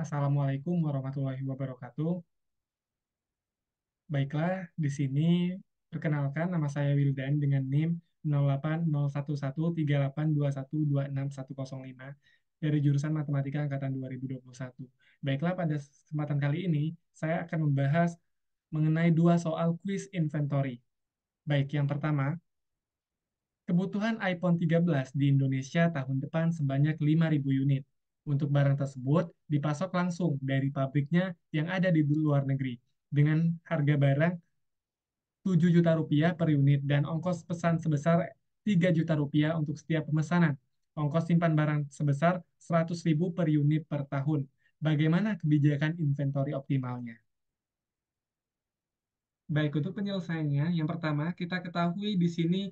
Assalamualaikum warahmatullahi wabarakatuh. Baiklah, di sini perkenalkan nama saya Wildan dengan NIM 08011382126105 dari jurusan Matematika Angkatan 2021. Baiklah, pada kesempatan kali ini saya akan membahas mengenai dua soal kuis inventory. Baik, yang pertama, kebutuhan iPhone 13 di Indonesia tahun depan sebanyak 5.000 unit. Untuk barang tersebut dipasok langsung dari pabriknya yang ada di luar negeri dengan harga barang 7 juta rupiah per unit dan ongkos pesan sebesar 3 juta rupiah untuk setiap pemesanan. Ongkos simpan barang sebesar 100.000 per unit per tahun. Bagaimana kebijakan inventory optimalnya? Baik, untuk penyelesaiannya, yang pertama kita ketahui di sini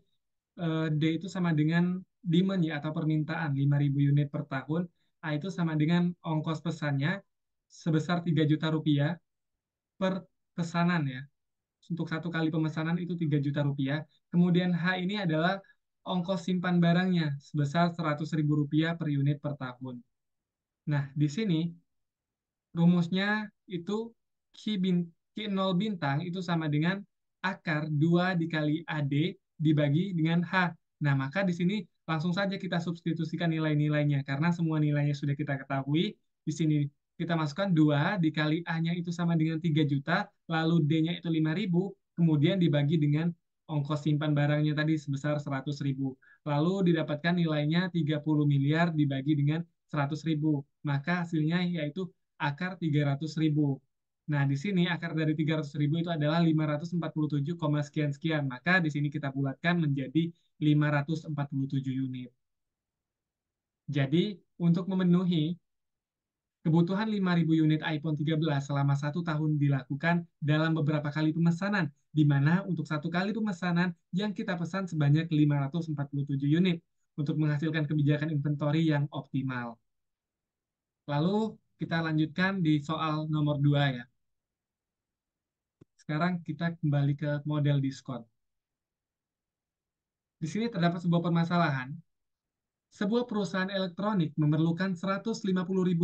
D itu sama dengan demand ya atau permintaan 5.000 unit per tahun. A itu sama dengan ongkos pesannya sebesar 3 juta rupiah per pesanan ya. Untuk satu kali pemesanan itu 3 juta rupiah. Kemudian H ini adalah ongkos simpan barangnya sebesar 100.000 rupiah per unit per tahun. Nah, di sini rumusnya itu Q 0 bintang itu sama dengan akar 2 dikali AD dibagi dengan H. Nah, maka di sini langsung saja kita substitusikan nilai-nilainya. Karena semua nilainya sudah kita ketahui, di sini kita masukkan 2 dikali A-nya itu sama dengan 3 juta, lalu D-nya itu 5.000, kemudian dibagi dengan ongkos simpan barangnya tadi sebesar 100.000. Lalu didapatkan nilainya 30 miliar dibagi dengan 100.000. Maka hasilnya yaitu akar 300.000. Nah, di sini akar dari 300.000 itu adalah 547, sekian-sekian. Maka di sini kita bulatkan menjadi 547 unit. Jadi, untuk memenuhi kebutuhan 5.000 unit iPhone 13 selama 1 tahun dilakukan dalam beberapa kali pemesanan, di mana untuk satu kali pemesanan yang kita pesan sebanyak 547 unit untuk menghasilkan kebijakan inventory yang optimal. Lalu kita lanjutkan di soal nomor 2 ya. Sekarang kita kembali ke model diskon. Di sini terdapat sebuah permasalahan. Sebuah perusahaan elektronik memerlukan 150.000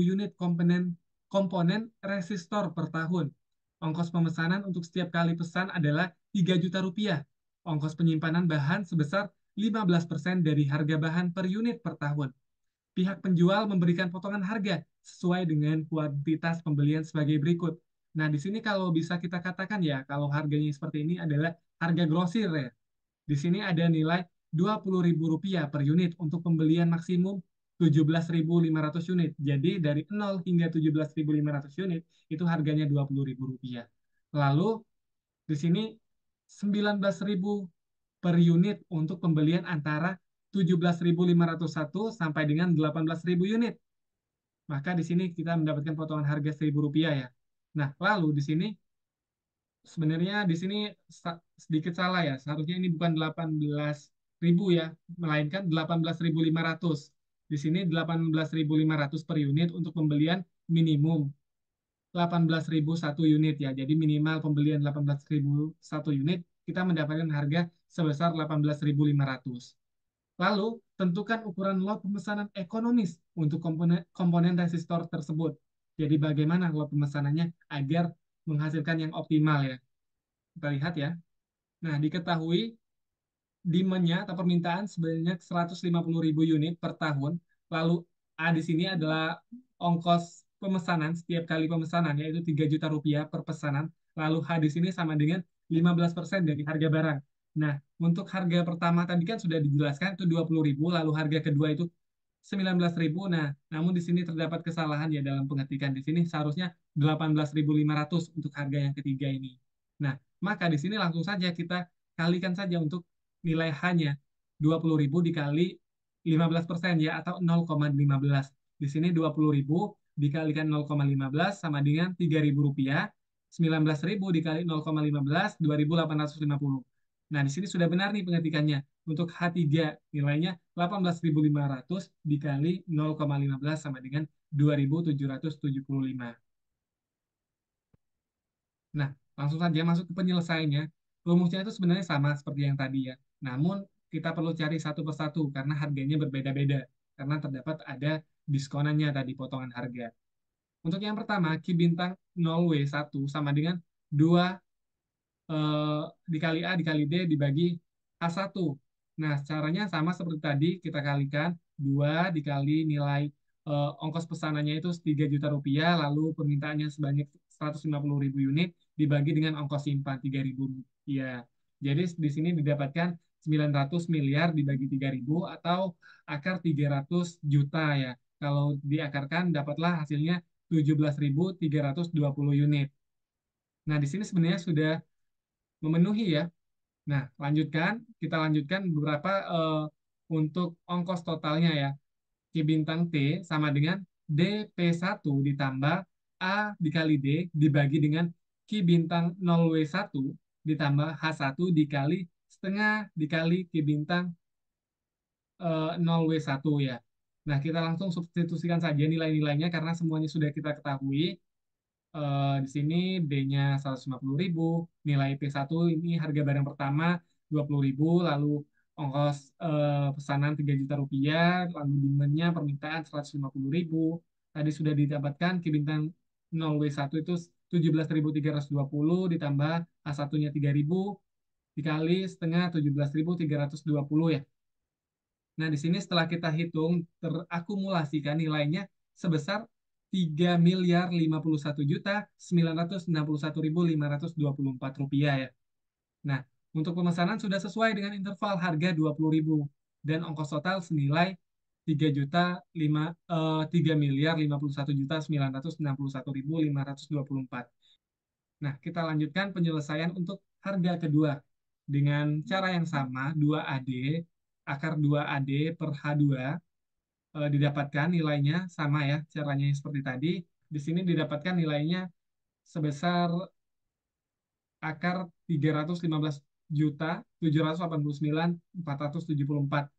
unit komponen resistor per tahun. Ongkos pemesanan untuk setiap kali pesan adalah 3 juta rupiah. Ongkos penyimpanan bahan sebesar 15% dari harga bahan per unit per tahun. Pihak penjual memberikan potongan harga sesuai dengan kuantitas pembelian sebagai berikut. Nah, di sini kalau bisa kita katakan ya, kalau harganya seperti ini adalah harga grosir ya. Di sini ada nilai Rp20.000 per unit untuk pembelian maksimum 17.500 unit. Jadi dari 0 hingga 17.500 unit itu harganya Rp20.000. Lalu di sini 19.000 per unit untuk pembelian antara 17.501 sampai dengan 18.000 unit. Maka di sini kita mendapatkan potongan harga Rp1.000 ya. Nah, lalu di sini sebenarnya di sini sedikit salah ya. Seharusnya ini bukan 18.000 ya, melainkan 18.500. Di sini 18.500 per unit untuk pembelian minimum 18.000 satu unit ya. Jadi minimal pembelian 18.000 satu unit, kita mendapatkan harga sebesar 18.500. Lalu, tentukan ukuran lot pemesanan ekonomis untuk komponen resistor tersebut. Jadi bagaimana lot pemesanannya agar menghasilkan yang optimal ya. Kita lihat ya. Nah, diketahui demand-nya atau permintaan sebanyak 150.000 unit per tahun. Lalu A di sini adalah ongkos pemesanan setiap kali pemesanan yaitu 3 juta rupiah per pesanan. Lalu H di sini sama dengan 15% dari harga barang. Nah, untuk harga pertama tadi kan sudah dijelaskan itu 20.000, lalu harga kedua itu 19.000. Nah, namun di sini terdapat kesalahan ya dalam pengetikan. Di sini seharusnya 18.500 untuk harga yang ketiga ini. Nah, maka di sini langsung saja kita kalikan saja untuk nilai H-nya 20.000 dikali 15% ya atau 0,15. Di sini 20.000 dikalikan 0,15 sama dengan 3.000 rupiah. 19.000 dikali 0,15 2.850. Nah, di sini sudah benar nih pengetikannya. Untuk H3 nilainya 18.500 dikali 0,15 sama dengan 2.775. Nah, langsung saja masuk ke penyelesaiannya. Rumusnya itu sebenarnya sama seperti yang tadi ya. Namun, kita perlu cari satu persatu karena harganya berbeda-beda. Karena terdapat ada diskonannya tadi, potongan harga. Untuk yang pertama, Ki bintang 0W1 sama dengan 2 eh, dikali A dikali D dibagi A1. Nah, caranya sama seperti tadi, kita kalikan 2 dikali nilai ongkos pesanannya itu 3 juta rupiah, lalu permintaannya sebanyak 150.000 unit dibagi dengan ongkos simpan 3.000 rupiah. Jadi di sini didapatkan 900 miliar dibagi 3.000 atau akar 300 juta ya. Kalau diakarkan dapatlah hasilnya 17.320 unit. Nah, di sini sebenarnya sudah memenuhi ya. Nah, kita lanjutkan beberapa untuk ongkos totalnya ya. Q bintang T sama dengan DP1 ditambah A dikali D dibagi dengan Q bintang 0W1 ditambah H1 dikali setengah dikali Q bintang 0W1 ya. Nah, kita langsung substitusikan saja nilai-nilainya karena semuanya sudah kita ketahui. Di sini B-nya 150.000, nilai P1 ini harga barang pertama 20.000, lalu ongkos pesanan 3 juta rupiah, lalu demand-nya permintaan 150.000. Tadi sudah didapatkan Ki bintang 0W1 itu 17.320 ditambah A1-nya 3.000 dikali setengah 17.320 ya. Nah, di sini setelah kita hitung terakumulasikan nilainya sebesar 3.051.961.524 rupiah ya. Nah, untuk pemesanan sudah sesuai dengan interval harga 20.000 dan ongkos total senilai 3.051.924. Nah, kita lanjutkan penyelesaian untuk harga kedua dengan cara yang sama 2AD akar 2AD per H2 didapatkan nilainya sama ya, caranya seperti tadi. Di sini didapatkan nilainya sebesar akar 315.789.474.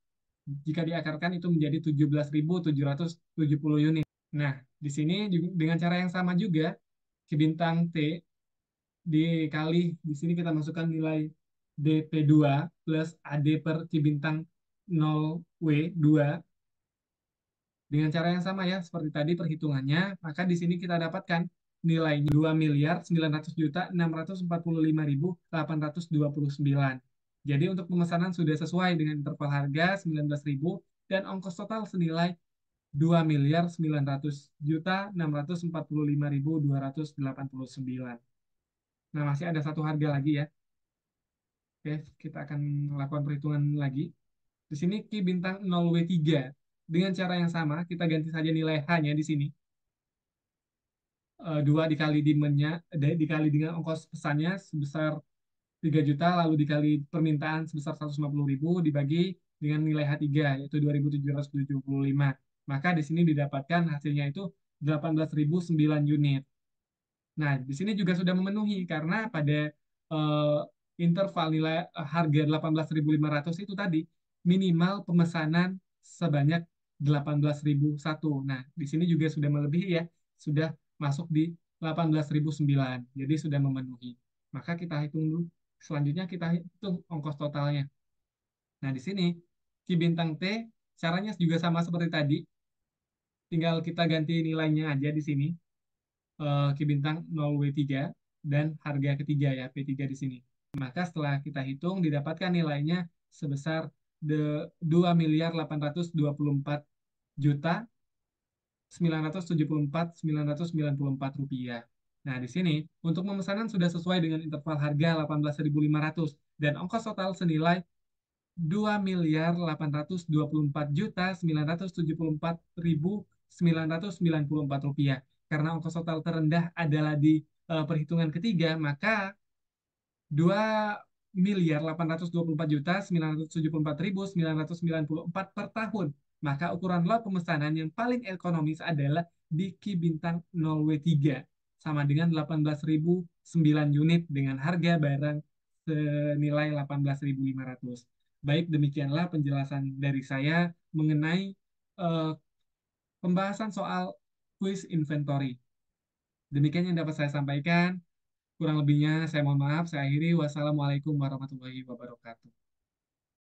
Jika diakarkan itu menjadi 17.770 unit. Nah, di sini dengan cara yang sama juga, Ki bintang T dikali, di sini kita masukkan nilai DP2 plus AD per Ki bintang 0W2 dengan cara yang sama ya, seperti tadi perhitungannya, maka di sini kita dapatkan nilainya 2.900.645.829. Jadi untuk pemesanan sudah sesuai dengan interval harga 19.000 dan ongkos total senilai 2.900.645.289. Nah, masih ada satu harga lagi ya. Oke, kita akan melakukan perhitungan lagi. Di sini Ki bintang 0W3. Dengan cara yang sama, kita ganti saja nilai H-nya di sini. 2 dikali demand-nya, dikali dengan ongkos pesannya sebesar 3 juta, lalu dikali permintaan sebesar 150.000, dibagi dengan nilai H3, yaitu 2.775. Maka di sini didapatkan hasilnya itu 18.009 unit. Nah, di sini juga sudah memenuhi karena pada eh, interval nilai harga 18.500 itu tadi minimal pemesanan sebanyak 18.001. Nah, di sini juga sudah melebihi ya, sudah masuk di 18.009. Jadi sudah memenuhi. Maka kita hitung dulu. Selanjutnya kita hitung ongkos totalnya. Nah, di sini Ki bintang T caranya juga sama seperti tadi. Tinggal kita ganti nilainya aja di sini. Ki bintang 0W3 dan harga ketiga ya P3 di sini. Maka setelah kita hitung didapatkan nilainya sebesar 2.824.974.994 rupiah. Nah, di sini untuk pemesanan sudah sesuai dengan interval harga 18.500 dan ongkos total senilai 2.824.974.994 rupiah. Karena ongkos total terendah adalah di perhitungan ketiga, maka 2.824.974.994 per tahun. Maka ukuran lot pemesanan yang paling ekonomis adalah di Ki bintang 0W3 sama dengan 18.009 unit dengan harga barang senilai 18.500. Baik, demikianlah penjelasan dari saya mengenai eh, pembahasan soal quiz inventory. Demikian yang dapat saya sampaikan. Kurang lebihnya saya mohon maaf. Saya akhiri. Wassalamualaikum warahmatullahi wabarakatuh.